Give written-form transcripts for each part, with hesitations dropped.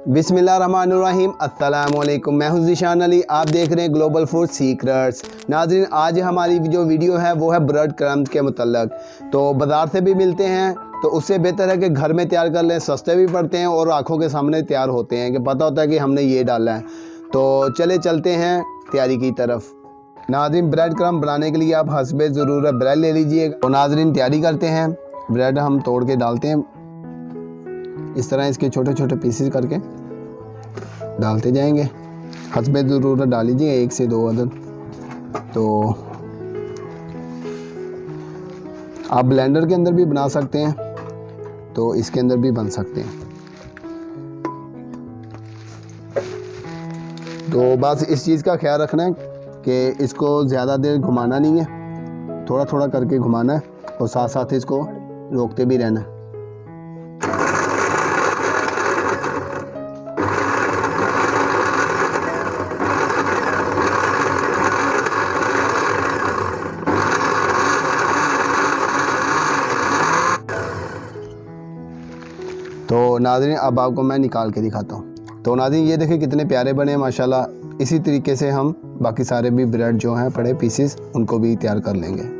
बिस्मिल्लाहिर्रहमानिर्रहीम अस्सलामुअलैकुम। मैं हूं ज़ीशान अली, आप देख रहे हैं ग्लोबल फूड सीक्रेट्स। नाज़रीन, आज हमारी जो वीडियो है वो है ब्रेड क्रम्स के मुतल्लक। तो बाज़ार से भी मिलते हैं तो उससे बेहतर है कि घर में तैयार कर लें, सस्ते भी पड़ते हैं और आँखों के सामने तैयार होते हैं कि पता होता है कि हमने ये डाला है। तो चलते हैं तैयारी की तरफ। नाज़रीन, ब्रेड क्रम्स बनाने के लिए आप हस्बे ज़रूरत ब्रेड ले लीजिएगा। तो नाज़रीन तैयारी करते हैं। ब्रेड हम तोड़ के डालते हैं, इस तरह इसके छोटे छोटे पीसेस करके डालते जाएंगे। हस्बे ज़रूरत डाल लीजिए 1 से 2 अदद। तो आप ब्लेंडर के अंदर भी बना सकते हैं, तो इसके अंदर भी बन सकते हैं। तो बस इस चीज़ का ख्याल रखना है कि इसको ज़्यादा देर घुमाना नहीं है, थोड़ा थोड़ा करके घुमाना है और साथ साथ इसको रोकते भी रहना है। तो नाज़रीन, अब आपको मैं निकाल के दिखाता हूँ। तो नाज़रीन, ये देखिए कितने प्यारे बने हैं माशाल्लाह। इसी तरीके से हम बाकी सारे भी ब्रेड जो हैं पड़े पीसेस, उनको भी तैयार कर लेंगे।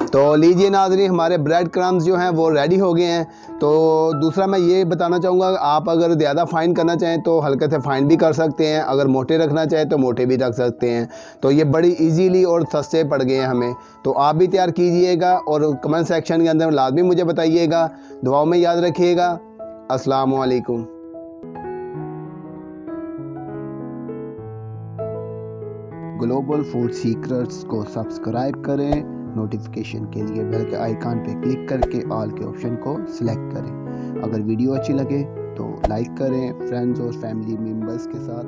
तो लीजिए नाज़रीन, हमारे ब्रेड क्रम्स जो हैं वो रेडी हो गए हैं। तो दूसरा मैं ये बताना चाहूँगा, आप अगर ज़्यादा फाइन करना चाहें तो हल्के से फाइन भी कर सकते हैं, अगर मोटे रखना चाहें तो मोटे भी रख सकते हैं। तो ये बड़ी इजीली और सस्ते पड़ गए हैं हमें। तो आप भी तैयार कीजिएगा और कमेंट सेक्शन के अंदर लाजमी मुझे बताइएगा। दुआओं में याद रखिएगा। अस्सलामु अलैकुम। ग्लोबल फूड सीक्रेट्स को सब्सक्राइब करें। नोटिफिकेशन के लिए बेल के आइकन पे क्लिक करके ऑल के ऑप्शन को सिलेक्ट करें। अगर वीडियो अच्छी लगे तो लाइक करें, फ्रेंड्स और फैमिली मेम्बर्स के साथ